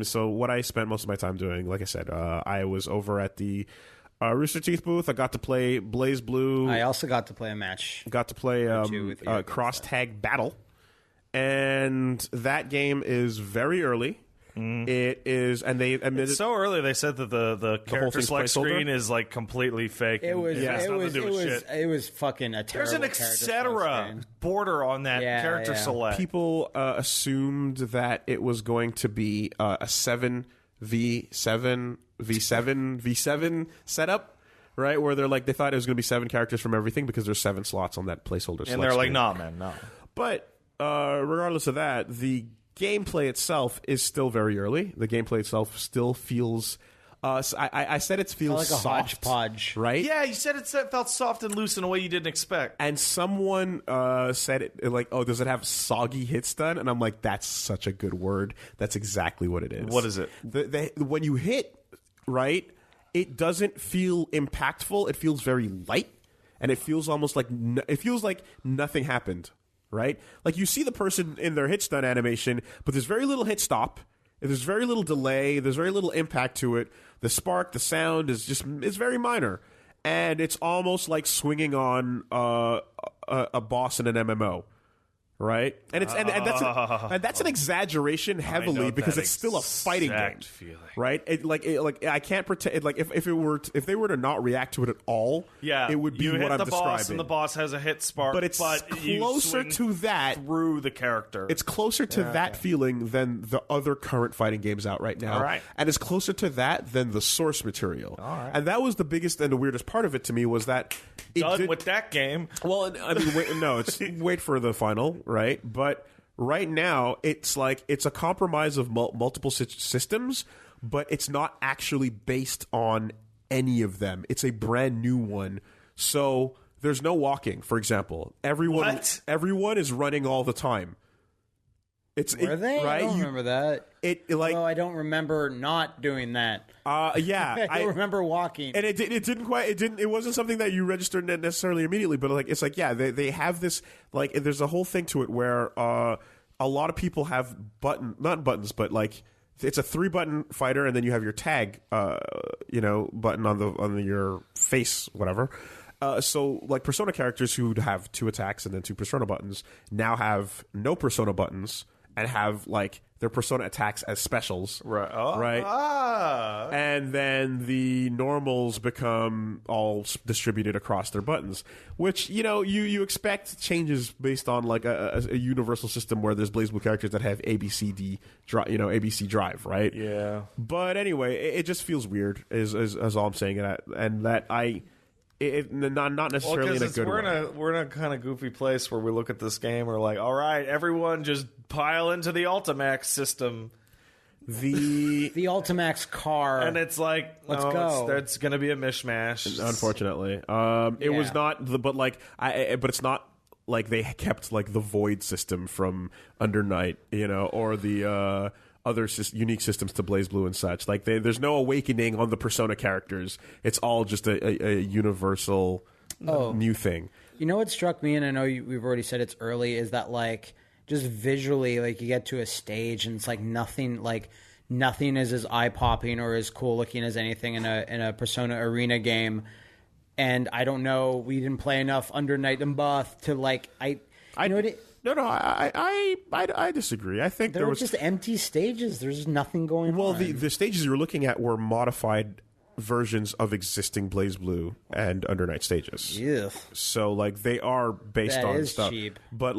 So what I spent most of my time doing, like I said, I was over at the Rooster Teeth booth. I got to play BlazBlue. I also got to play a match. Got to play Cross Tag Battle. And that game is very early. It is, and they admitted it's so early. They said that the character select screen is like completely fake. It was fucking a terrible. There's an etc. border on that character select. People assumed that it was going to be a 7v7 setup, right? Where they thought it was going to be 7 characters from everything because there's 7 slots on that placeholder. And they're like, nah, man, no. But regardless of that, the gameplay itself is still very early. The gameplay itself still feels... I said it feels like a soft, hodgepodge. right? Yeah, you said it felt soft and loose in a way you didn't expect. And someone said it like, oh, does it have soggy hit stun? And I'm like, that's such a good word. That's exactly what it is. What is it? When you hit, right, it doesn't feel impactful. It feels very light. And it feels almost like... it feels like nothing happened. Right? Like, you see the person in their hit stun animation, but there's very little hit stop. There's very little delay. There's very little impact to it. The spark, the sound is very minor. And it's almost like swinging on a boss in an MMO. Right? And it's and that's an exaggeration heavily because it's still a fighting game. Feeling. Right? I can't pretend if they were to not react to it at all, it would be what I'm describing. You hit the boss and the boss has a hit spark, but it's closer to that through the character. It's closer to that feeling than the other current fighting games out right now. All right. And it's closer to that than the source material. All right. And that was the biggest and the weirdest part of it to me was that with that game. Well, I mean, wait for the final, right? But right now, it's a compromise of multiple systems, but it's not actually based on any of them. It's a brand new one. So there's no walking, for example. Everyone is running all the time. Were they? Right? I don't remember that. I don't remember not doing that. Yeah, I remember walking, and it wasn't something that you registered necessarily immediately, but they have this there's a whole thing to it where a lot of people have not buttons, but it's a 3-button fighter, and then you have your tag button on your face, whatever. So Persona characters who have 2 attacks and then 2 Persona buttons now have no Persona buttons and have their Persona attacks as specials, right? And then the normals become all distributed across their buttons, which you expect changes based on a universal system where there's BlazBlue characters that have ABC drive, right? Yeah. But anyway, it just feels weird. Is all I'm saying, and that not necessarily in a good way. We're in a kind of goofy place where we look at this game. We're like, all right, everyone, just pile into the Ultimax system. The Ultimax car, and it's like, let's go. It's going to be a mishmash. Unfortunately, it was not but it's not like they kept the Void system from Under Night, or the other unique systems to BlazBlue and such. There's no awakening on the Persona characters. It's all just a universal new thing. You know what struck me, and I know we've already said it's early, is that just visually, you get to a stage and it's nothing is as eye-popping or as cool-looking as anything in a Persona Arena game. And I don't know, we didn't play enough Under Night and Bath to No, I disagree. I think there were just empty stages. There's nothing going on. Well, the stages you were looking at were modified versions of existing BlazBlue and Under Night stages. Yeah. So they are based on stuff. Cheap. But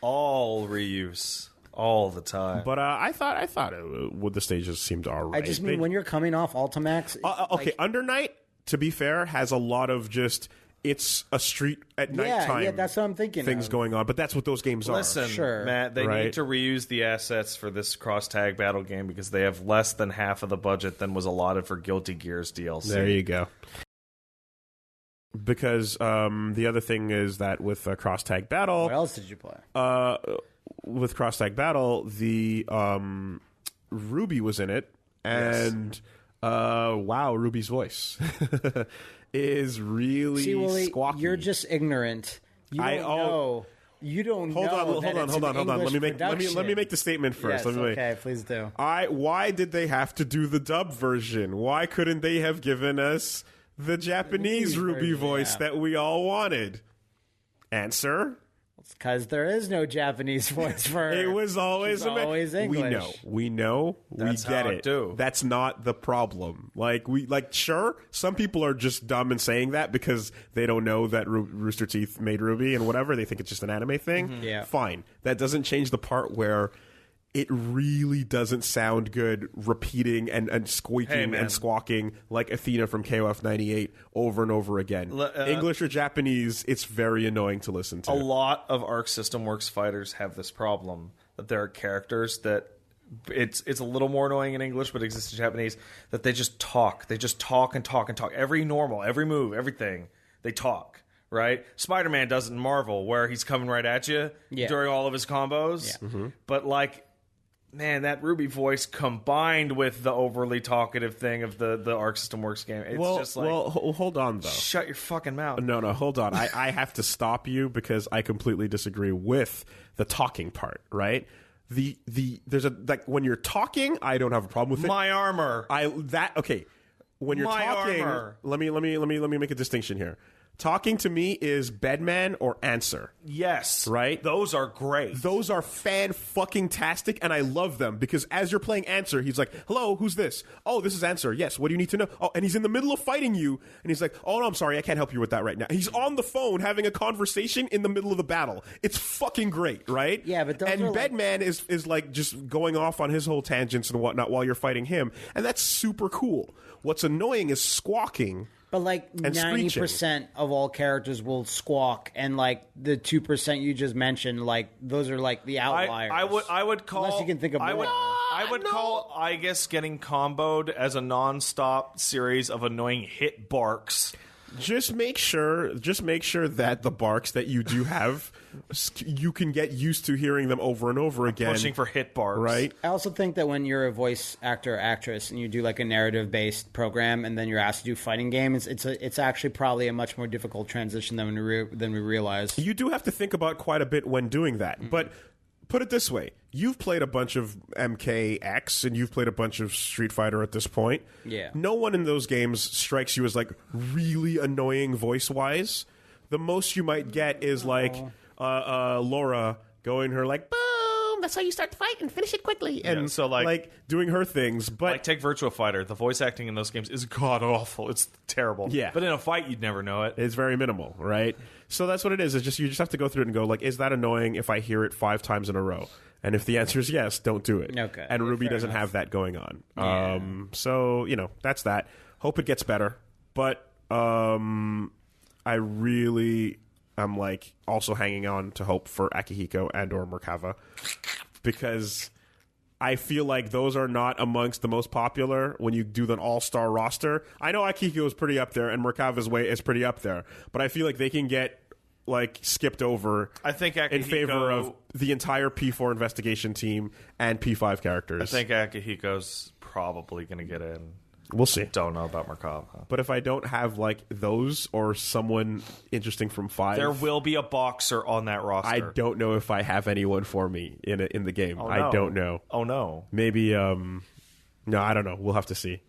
all reuse all the time. But I thought the stages seemed all right. I just mean when you're coming off Ultimax. Okay, Under Night, to be fair, has a lot of just. It's a street at nighttime. Yeah, that's what I'm thinking. Things going on, but that's what those games are. Listen, sure. Matt, they need to reuse the assets for this cross-tag battle game because they have less than half of the budget than was allotted for Guilty Gear's DLC. There you go. Because the other thing is that with cross-tag battle... What else did you play? With cross-tag battle, the Ruby was in it, and wow, Ruby's voice... is really squawky. You're just ignorant. You don't know You don't Hold know. on. that it's an Let me make English the statement first. production. Yes, okay, please do. Why did they have to do the dub version? Why couldn't they have given us the Japanese Ruby voice that we all wanted? Answer. It's because there is no Japanese voice for her. It was always English. We know. That's we get how it. do. That's not the problem. Sure, some people are just dumb in saying that because they don't know that Rooster Teeth made Ruby and whatever. They think it's just an anime thing. Mm-hmm. Yeah. Fine. That doesn't change the part where it really doesn't sound good repeating and squeaking and squawking like Athena from KOF 98 over and over again. English or Japanese, it's very annoying to listen to. A lot of Arc System Works fighters have this problem, that there are characters that it's a little more annoying in English but exists in Japanese, that they just talk. They just talk and talk and talk. Every move, everything, they talk. Right? Spider-Man does it in Marvel where he's coming right at you during all of his combos. Yeah. Mm-hmm. But man, that Ruby voice combined with the overly talkative thing of the Arc System Works game, it's just like... Well, hold on, though. Shut your fucking mouth. No, hold on. I have to stop you because I completely disagree with the talking part, right? There's when you're talking, I don't have a problem with it. My armor. Okay. When you're talking... Armor. Let me make a distinction here. Talking to me is Bedman or Answer. Yes. Right? Those are great. Those are fan-fucking-tastic, and I love them, because as you're playing Answer, he's like, hello, who's this? Oh, this is Answer. Yes, what do you need to know? Oh, and he's in the middle of fighting you, and he's like, oh, no, I'm sorry, I can't help you with that right now. He's on the phone having a conversation in the middle of the battle. It's fucking great, right? Yeah, but those and Bedman is like just going off on his whole tangents and whatnot while you're fighting him, and that's super cool. What's annoying is squawking. But 90% of all characters will squawk, and the 2% you just mentioned, those are the outliers. I would call, unless you can think of more. I would call, I guess, getting comboed as a non-stop series of annoying hit barks. Just make sure that the barks that you do have, you can get used to hearing them over and over again. Pushing for hit barks. Right? I also think that when you're a voice actor or actress and you do a narrative-based program and then you're asked to do fighting games, it's actually probably a much more difficult transition than we realize. You do have to think about quite a bit when doing that. Mm-hmm. But put it this way. You've played a bunch of MKX and you've played a bunch of Street Fighter at this point. Yeah. No one in those games strikes you as really annoying voice-wise. The most you might get is Laura going her boom, that's how you start the fight and finish it quickly. And so doing her things. But take Virtua Fighter. The voice acting in those games is god-awful. It's terrible. Yeah. But in a fight, you'd never know it. It's very minimal, right? So that's what it is. It's just you just have to go through it and go, is that annoying if I hear it 5 times in a row? And if the answer is yes, don't do it. Okay. And Ruby doesn't have that going on. Yeah. So, that's that. Hope it gets better. But I really am also hanging on to hope for Akihiko and or Merkava, because I feel like those are not amongst the most popular when you do the all-star roster. I know Akihiko is pretty up there and Merkava's way is pretty up there, but I feel like they can get skipped over. I think Akihiko, in favor of the entire P4 investigation team and P5 characters. I think Akihiko's probably going to get in. We'll see. Don't know about Merkava. But if I don't have those or someone interesting from 5, there will be a boxer on that roster. I don't know if I have anyone for me in the game. Oh, no. I don't know. Oh no. Maybe no, I don't know. We'll have to see.